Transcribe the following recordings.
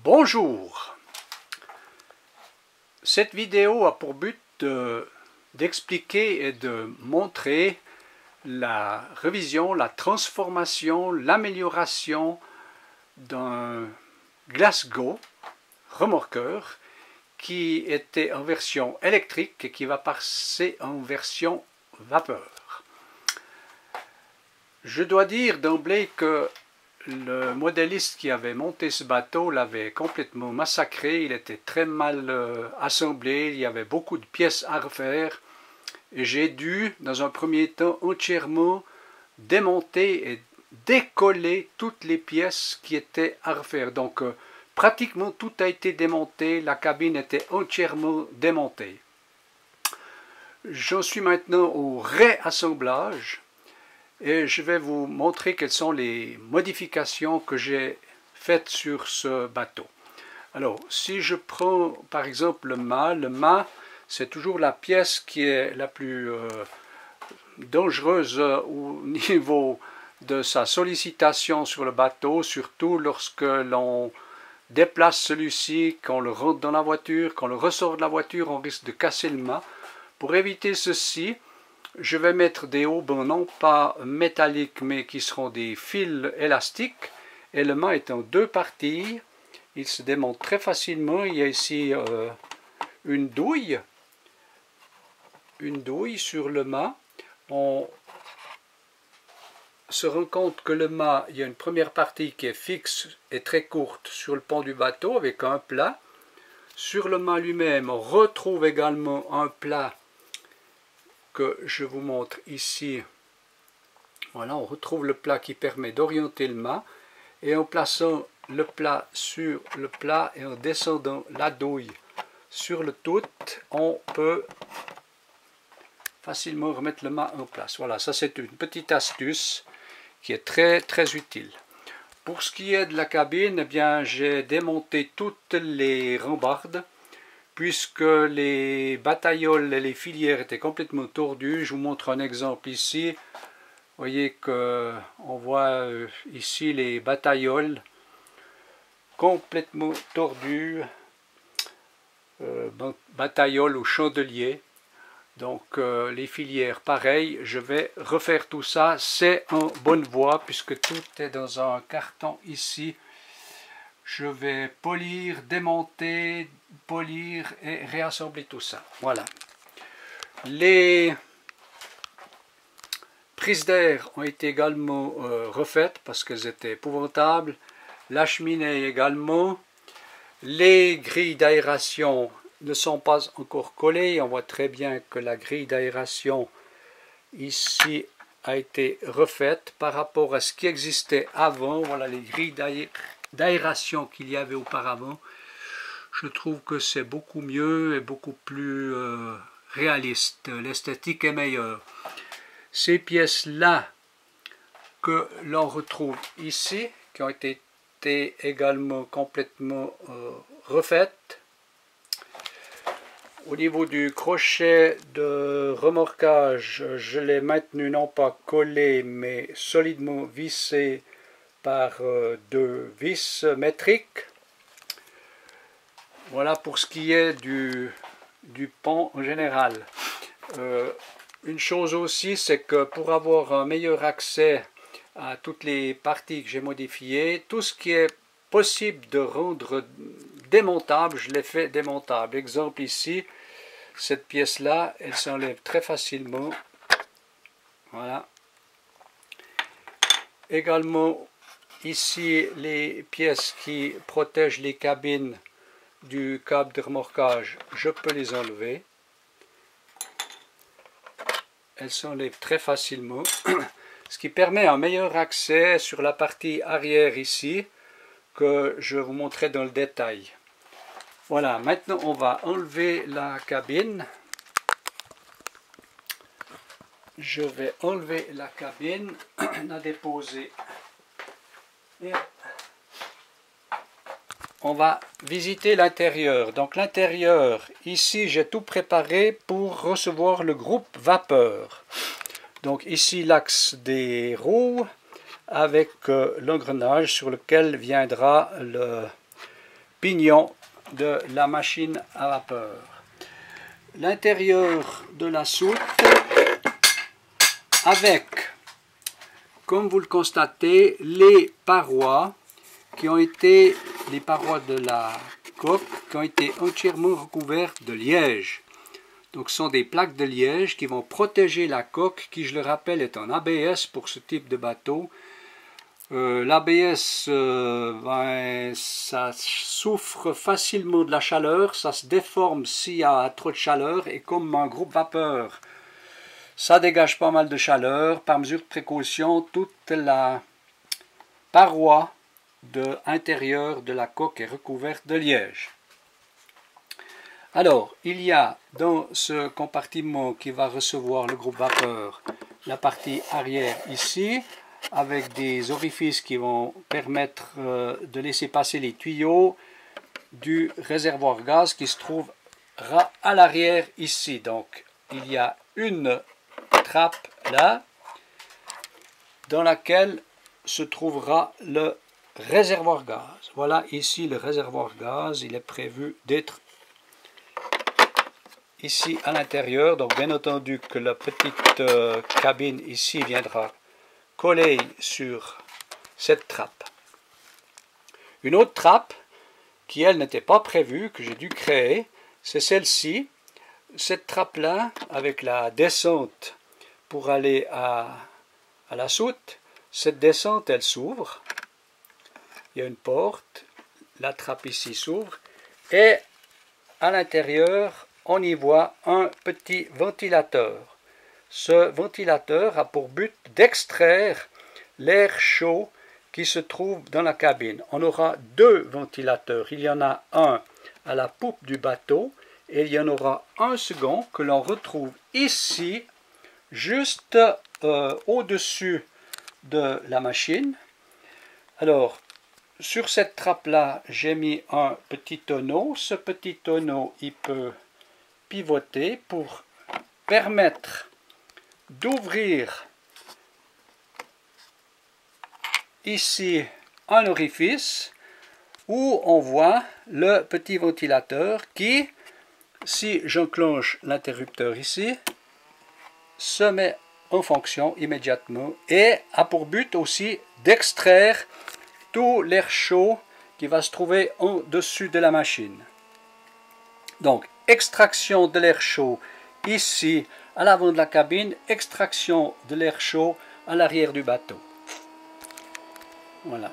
Bonjour. Cette vidéo a pour but d'expliquer et de montrer la révision, la transformation, l'amélioration d'un Glasgow remorqueur qui était en version électrique et qui va passer en version vapeur. Je dois dire d'emblée que le modéliste qui avait monté ce bateau l'avait complètement massacré, il était très mal assemblé, il y avait beaucoup de pièces à refaire et j'ai dû dans un premier temps entièrement démonter et décoller toutes les pièces qui étaient à refaire. Donc pratiquement tout a été démonté, la cabine était entièrement démontée. J'en suis maintenant au réassemblage. Et je vais vous montrer quelles sont les modifications que j'ai faites sur ce bateau. Alors, si je prends par exemple le mât c'est toujours la pièce qui est la plus dangereuse au niveau de sa sollicitation sur le bateau, surtout lorsque l'on déplace celui-ci, qu'on le rentre dans la voiture, qu'on le ressort de la voiture, on risque de casser le mât. Pour éviter ceci, je vais mettre des haubans non pas métalliques mais qui seront des fils élastiques et le mât est en deux parties. Il se démonte très facilement. Il y a ici une douille sur le mât. On se rend compte que le mât, il y a une première partie qui est fixe et très courte sur le pont du bateau avec un plat. Sur le mât lui-même, on retrouve également un plat que je vous montre ici. Voilà, on retrouve le plat qui permet d'orienter le mât et en plaçant le plat sur le plat et en descendant la douille sur le tout, on peut facilement remettre le mât en place. Voilà, ça c'est une petite astuce qui est très utile. Pour ce qui est de la cabine, eh bien j'ai démonté toutes les rambardes puisque les batailloles et les filières étaient complètement tordues. Je vous montre un exemple ici. Vous voyez qu'on voit ici les batailloles complètement tordues, batailloles au chandelier. Donc les filières pareil, je vais refaire tout ça, c'est en bonne voie puisque tout est dans un carton ici. Je vais polir, démonter, polir et réassembler tout ça. Voilà. Les prises d'air ont été également refaites parce qu'elles étaient épouvantables. La cheminée également. Les grilles d'aération ne sont pas encore collées. On voit très bien que la grille d'aération ici a été refaite par rapport à ce qui existait avant. Voilà les grilles d'aération qu'il y avait auparavant. Je trouve que c'est beaucoup mieux et beaucoup plus réaliste. L'esthétique est meilleure. Ces pièces-là que l'on retrouve ici, qui ont été également complètement refaites. Au niveau du crochet de remorquage, je l'ai maintenu non pas collé mais solidement vissé par deux vis métriques. Voilà pour ce qui est du pont en général. Une chose aussi, c'est que pour avoir un meilleur accès à toutes les parties que j'ai modifiées, tout ce qui est possible de rendre démontable, je l'ai fait démontable. Exemple ici, cette pièce-là, elle s'enlève très facilement. Voilà. Également, ici, les pièces qui protègent les cabines du câble de remorquage, je peux les enlever. Elles s'enlèvent très facilement, ce qui permet un meilleur accès sur la partie arrière ici, que je vous montrerai dans le détail. Voilà, maintenant on va enlever la cabine. Je vais enlever la cabine, la déposer. Et on va visiter l'intérieur. Donc l'intérieur, ici j'ai tout préparé pour recevoir le groupe vapeur. Donc ici l'axe des roues avec l'engrenage sur lequel viendra le pignon de la machine à vapeur. L'intérieur de la soute avec, comme vous le constatez, les parois qui ont été, les parois de la coque qui ont été entièrement recouvertes de liège. Donc ce sont des plaques de liège qui vont protéger la coque qui, je le rappelle, est en ABS pour ce type de bateau. L'ABS, ça souffre facilement de la chaleur, ça se déforme s'il y a trop de chaleur et comme un groupe vapeur, ça dégage pas mal de chaleur. Par mesure de précaution, toute la paroi intérieure de la coque est recouverte de liège. Alors, il y a dans ce compartiment qui va recevoir le groupe vapeur la partie arrière ici, avec des orifices qui vont permettre de laisser passer les tuyaux du réservoir gaz qui se trouvera à l'arrière ici. Donc, il y a une trappe là, dans laquelle se trouvera le réservoir gaz. Voilà ici le réservoir gaz, il est prévu d'être ici à l'intérieur. Donc, bien entendu que la petite cabine ici viendra coller sur cette trappe. Une autre trappe qui elle n'était pas prévue, que j'ai dû créer, c'est celle-ci. Cette trappe-là, avec la descente pour aller à la soute, cette descente elle s'ouvre. Il y a une porte, la trappe ici s'ouvre et à l'intérieur on y voit un petit ventilateur. Ce ventilateur a pour but d'extraire l'air chaud qui se trouve dans la cabine. On aura deux ventilateurs. Il y en a un à la poupe du bateau et il y en aura un second que l'on retrouve ici, juste au-dessus de la machine. Alors, sur cette trappe-là, j'ai mis un petit tonneau. Ce petit tonneau, il peut pivoter pour permettre d'ouvrir ici un orifice où on voit le petit ventilateur qui, si j'enclenche l'interrupteur ici, se met en fonction immédiatement et a pour but aussi d'extraire tout l'air chaud qui va se trouver au-dessus de la machine. Donc, extraction de l'air chaud ici à l'avant de la cabine, extraction de l'air chaud à l'arrière du bateau. Voilà.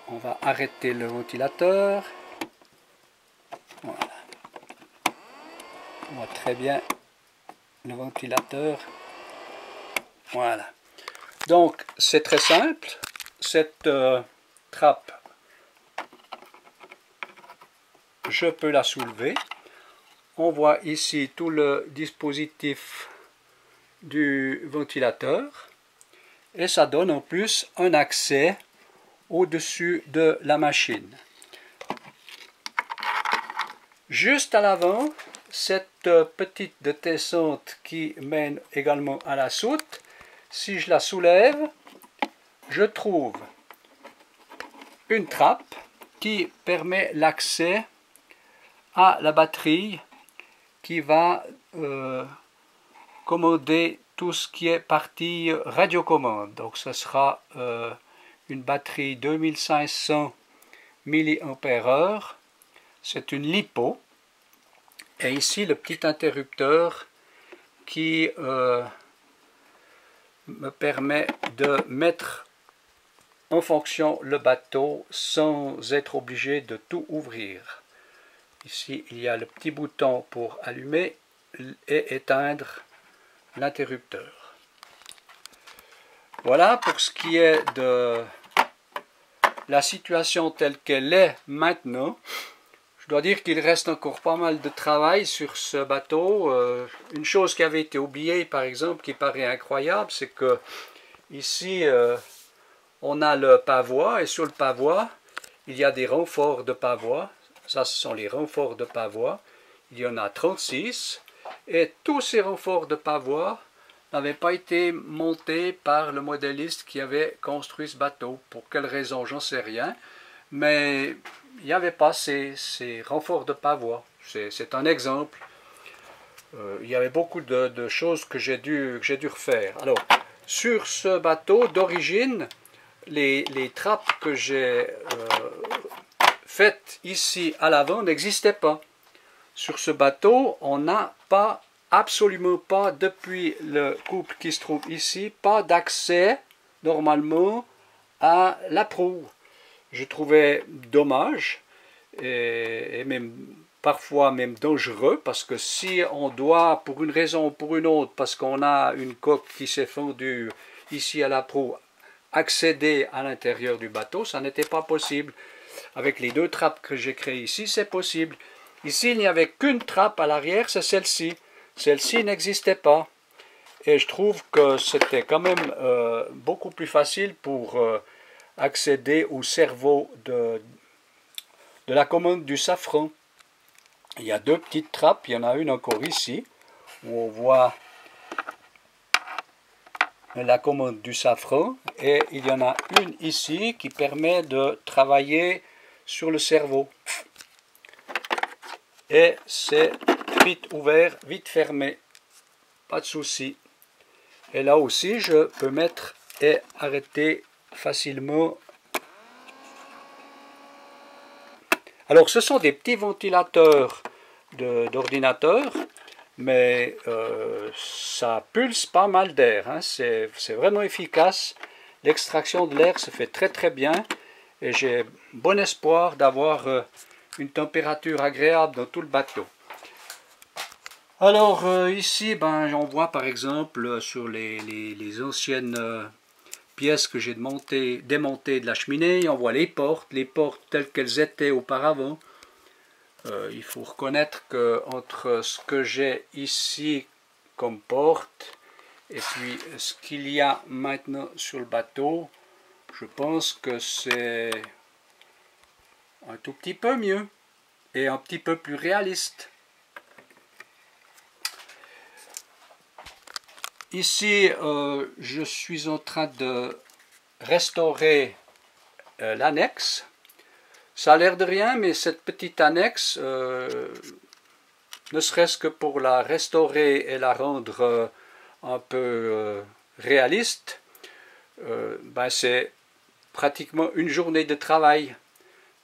On va arrêter le ventilateur. Voilà. On voit très bien le ventilateur. Voilà. Donc, c'est très simple. Cette trappe, je peux la soulever. On voit ici tout le dispositif du ventilateur et ça donne en plus un accès au-dessus de la machine. Juste à l'avant, cette petite descente qui mène également à la soute, si je la soulève, je trouve une trappe qui permet l'accès à la batterie qui va commander tout ce qui est partie radiocommande. Donc ce sera une batterie 2500 mAh. C'est une LiPo. Et ici le petit interrupteur qui me permet de mettre en fonction le bateau sans être obligé de tout ouvrir. Ici, il y a le petit bouton pour allumer et éteindre l'interrupteur. Voilà pour ce qui est de la situation telle qu'elle est maintenant. Je dois dire qu'il reste encore pas mal de travail sur ce bateau. Une chose qui avait été oubliée, par exemple, qui paraît incroyable, c'est que ici, on a le pavois et sur le pavois, il y a des renforts de pavois. Ça, ce sont les renforts de pavois. Il y en a 36. Et tous ces renforts de pavois n'avaient pas été montés par le modéliste qui avait construit ce bateau. Pour quelle raison, j'en sais rien. Mais il n'y avait pas ces renforts de pavois. C'est un exemple. Il y avait beaucoup de choses que j'ai dû refaire. Alors, sur ce bateau d'origine, les trappes que j'ai faites ici à l'avant n'existaient pas. Sur ce bateau, on n'a pas, absolument pas, depuis le couple qui se trouve ici, pas d'accès, normalement, à la proue. Je trouvais dommage, et même parfois même dangereux, parce que si on doit, pour une raison ou pour une autre, parce qu'on a une coque qui s'est fendue ici à la proue, accéder à l'intérieur du bateau, ça n'était pas possible. Avec les 2 trappes que j'ai créées ici, c'est possible. Ici, il n'y avait qu'une trappe à l'arrière, c'est celle-ci. Celle-ci n'existait pas. Et je trouve que c'était quand même beaucoup plus facile pour accéder au cerveau de la commande du safran. Il y a 2 petites trappes, il y en a une encore ici, où on voit la commande du safran, et il y en a une ici qui permet de travailler sur le cerveau. Et c'est vite ouvert, vite fermé, pas de souci. Et là aussi, je peux mettre et arrêter facilement. Alors, ce sont des petits ventilateurs d'ordinateur, mais ça pulse pas mal d'air, hein. C'est vraiment efficace. L'extraction de l'air se fait très très bien, et j'ai bon espoir d'avoir une température agréable dans tout le bateau. Alors ici, on voit par exemple sur les anciennes pièces que j'ai démontées de la cheminée, on voit les portes telles qu'elles étaient auparavant. Il faut reconnaître que entre ce que j'ai ici comme porte et puis ce qu'il y a maintenant sur le bateau, je pense que c'est un tout petit peu mieux et un petit peu plus réaliste. Ici, je suis en train de restaurer l'annexe. Ça a l'air de rien, mais cette petite annexe, ne serait-ce que pour la restaurer et la rendre un peu réaliste, c'est pratiquement une journée de travail,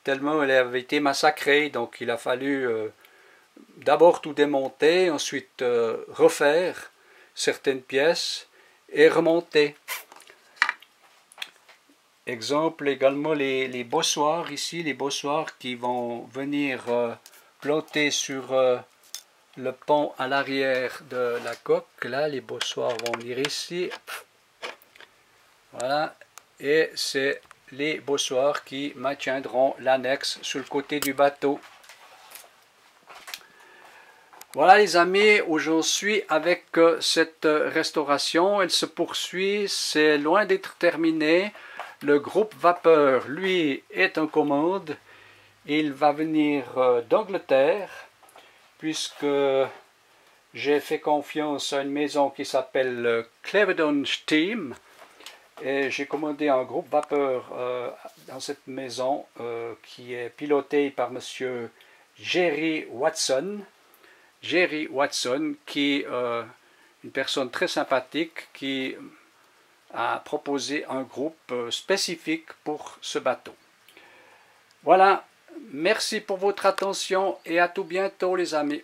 tellement elle avait été massacrée. Donc il a fallu d'abord tout démonter, ensuite refaire certaines pièces et remonter. Exemple également les bossoirs ici, les bossoirs qui vont venir planter sur le pont à l'arrière de la coque. Là, les bossoirs vont venir ici. Voilà, et c'est les bossoirs qui maintiendront l'annexe sur le côté du bateau. Voilà les amis, où j'en suis avec cette restauration. Elle se poursuit, c'est loin d'être terminé. Le groupe vapeur, lui, est en commande. Il va venir d'Angleterre, puisque j'ai fait confiance à une maison qui s'appelle Clevedon Steam. Et j'ai commandé un groupe vapeur dans cette maison qui est piloté par monsieur Jerry Watson. Jerry Watson, qui est une personne très sympathique, qui a proposé un groupe spécifique pour ce bateau. Voilà, merci pour votre attention et à tout bientôt les amis.